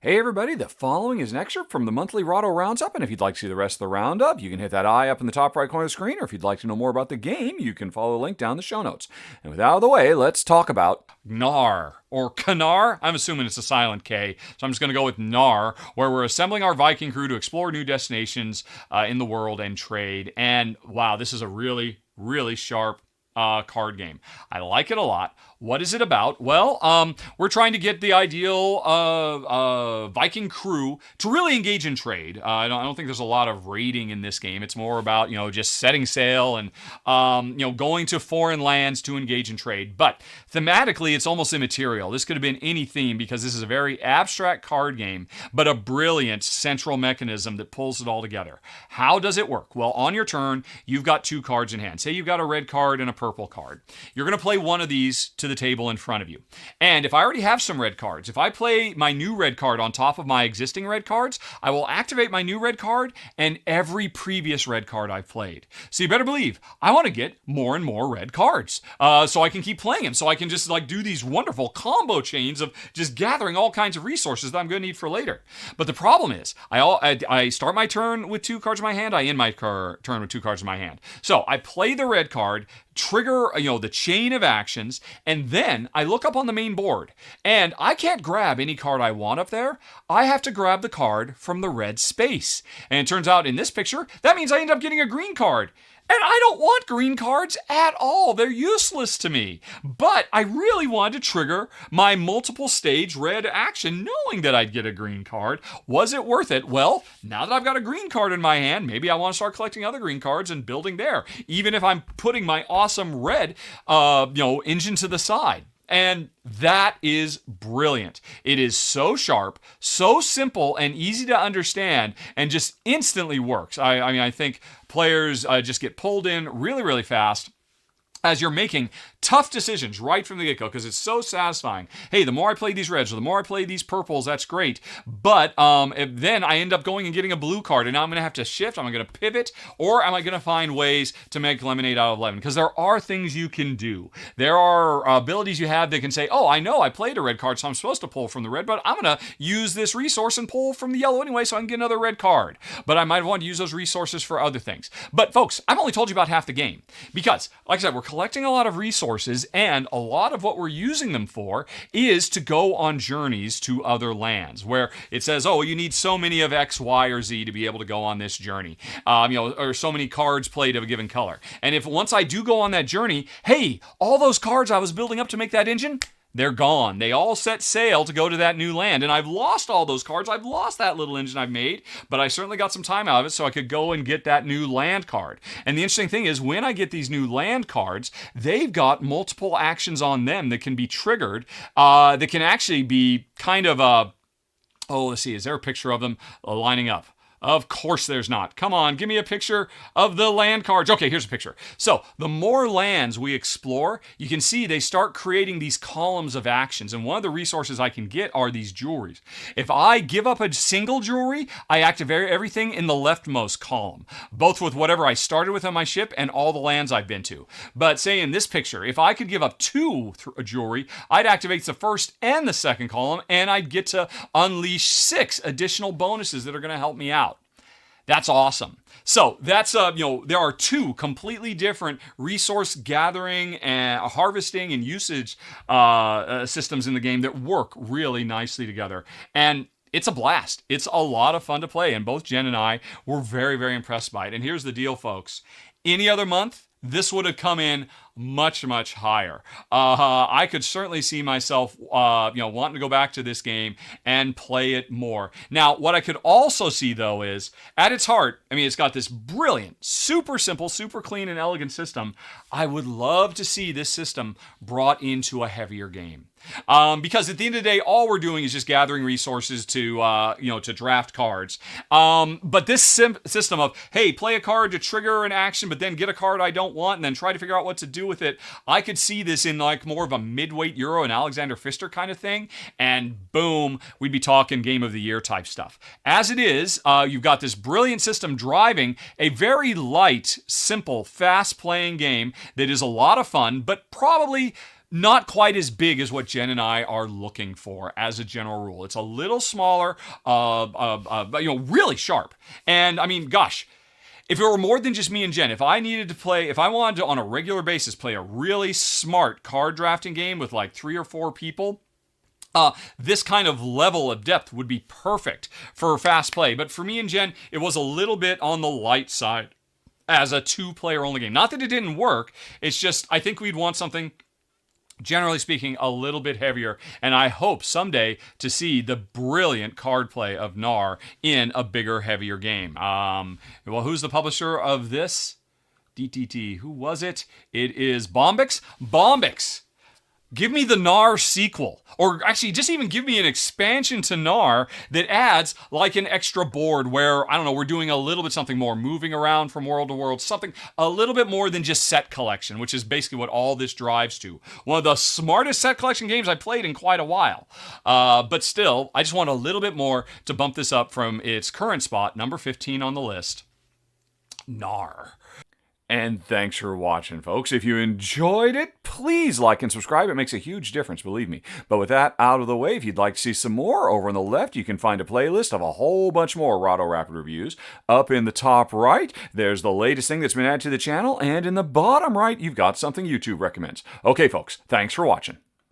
Hey everybody, the following is an excerpt from the monthly Rahdo Roundup, and if you'd like to see the rest of the roundup, you can hit that eye up in the top right corner of the screen, or if you'd like to know more about the game, you can follow the link down in the show notes. And with that out of the way, let's talk about Knarr, or Knarr. I'm assuming it's a silent K, so I'm just going to go with Knarr, where we're assembling our Viking crew to explore new destinations in the world and trade. And wow, this is a really, really sharp card game. I like it a lot. What is it about? Well, we're trying to get the ideal Viking crew to really engage in trade. I don't think there's a lot of raiding in this game. It's more about, just setting sail and, going to foreign lands to engage in trade. But thematically, it's almost immaterial. This could have been any theme because this is a very abstract card game, but a brilliant central mechanism that pulls it all together. How does it work? Well, on your turn, you've got two cards in hand. Say you've got a red card and a purple card. You're going to play one of these to the table in front of you. And if I already have some red cards, if I play my new red card on top of my existing red cards, I will activate my new red card and every previous red card I've played. So you better believe I want to get more and more red cards so I can keep playing them, so I can just do these wonderful combo chains of just gathering all kinds of resources that I'm going to need for later. But the problem is I start my turn with two cards in my hand, I end my turn with two cards in my hand. So I play the red card, trigger the chain of actions, and then I look up on the main board and I can't grab any card I want up there. I have to grab the card from the red space. And it turns out in this picture that means I end up getting a green card. And I don't want green cards at all. They're useless to me. But I really wanted to trigger my multiple stage red action knowing that I'd get a green card. Was it worth it? Well, now that I've got a green card in my hand, maybe I want to start collecting other green cards and building there. Even if I'm putting my awesome red, engine to the side. And that is brilliant. It is so sharp, so simple, and easy to understand, and just instantly works. I think players just get pulled in really, really fast as you're making tough decisions right from the get-go, because it's so satisfying. Hey, the more I play these reds or the more I play these purples, that's great. But then I end up going and getting a blue card, and now I'm going to have to shift. Am I going to pivot, or am I going to find ways to make lemonade out of lemon? Because there are things you can do. There are abilities you have that can say, oh, I know I played a red card, so I'm supposed to pull from the red, but I'm going to use this resource and pull from the yellow anyway so I can get another red card. But I might want to use those resources for other things. But folks, I've only told you about half the game, because, like I said, we're collecting a lot of resources, and a lot of what we're using them for is to go on journeys to other lands, where it says, oh, you need so many of X, Y, or Z to be able to go on this journey, or so many cards played of a given color. And if once I do go on that journey, hey, all those cards I was building up to make that engine, they're gone. They all set sail to go to that new land. And I've lost all those cards. I've lost that little engine I've made, but I certainly got some time out of it so I could go and get that new land card. And the interesting thing is, when I get these new land cards, they've got multiple actions on them that can be triggered, that can actually be kind of let's see, is there a picture of them lining up? Of course there's not. Come on, give me a picture of the land cards. Okay, here's a picture. So the more lands we explore, you can see they start creating these columns of actions. And one of the resources I can get are these jewelries. If I give up a single jewelry, I activate everything in the leftmost column, both with whatever I started with on my ship and all the lands I've been to. But say in this picture, if I could give up two jewelry, I'd activate the first and the second column, and I'd get to unleash 6 additional bonuses that are going to help me out. That's awesome. So that's, there are 2 completely different resource gathering and harvesting and usage systems in the game that work really nicely together. And it's a blast. It's a lot of fun to play. And both Jen and I were very, very impressed by it. And here's the deal, folks. Any other month, this would have come in much, much higher. I could certainly see myself, wanting to go back to this game and play it more. Now, what I could also see, though, is at its heart, it's got this brilliant, super simple, super clean and elegant system. I would love to see this system brought into a heavier game. Because at the end of the day, all we're doing is just gathering resources to draft cards. But this system of, hey, play a card to trigger an action, but then get a card I don't want, and then try to figure out what to do with it. I could see this in more of a midweight Euro and Alexander Pfister kind of thing, and boom, we'd be talking Game of the Year type stuff. As it is, you've got this brilliant system driving a very light, simple, fast-playing game that is a lot of fun, but probably not quite as big as what Jen and I are looking for as a general rule. It's a little smaller, really sharp. And I mean, gosh, if it were more than just me and Jen, if I wanted to on a regular basis play a really smart card drafting game with like 3 or 4 people, this kind of level of depth would be perfect for fast play. But for me and Jen, it was a little bit on the light side as a 2-player only game. Not that it didn't work, it's just I think we'd want something, generally speaking, a little bit heavier, and I hope someday to see the brilliant card play of Knarr in a bigger, heavier game. Well, who's the publisher of this? DTT. Who was it? It is Bombix. Bombix! Give me the Knarr sequel. Or actually, just even give me an expansion to Knarr that adds like an extra board where, I don't know, we're doing a little bit something more, moving around from world to world, something a little bit more than just set collection, which is basically what all this drives to. One of the smartest set collection games I played in quite a while. But still, I just want a little bit more to bump this up from its current spot, number 15 on the list. Knarr. And thanks for watching, folks. If you enjoyed it, please like and subscribe. It makes a huge difference, believe me. But with that out of the way, if you'd like to see some more, over on the left, you can find a playlist of a whole bunch more Rahdo Rapid reviews. Up in the top right, there's the latest thing that's been added to the channel. And in the bottom right, you've got something YouTube recommends. Okay, folks, thanks for watching.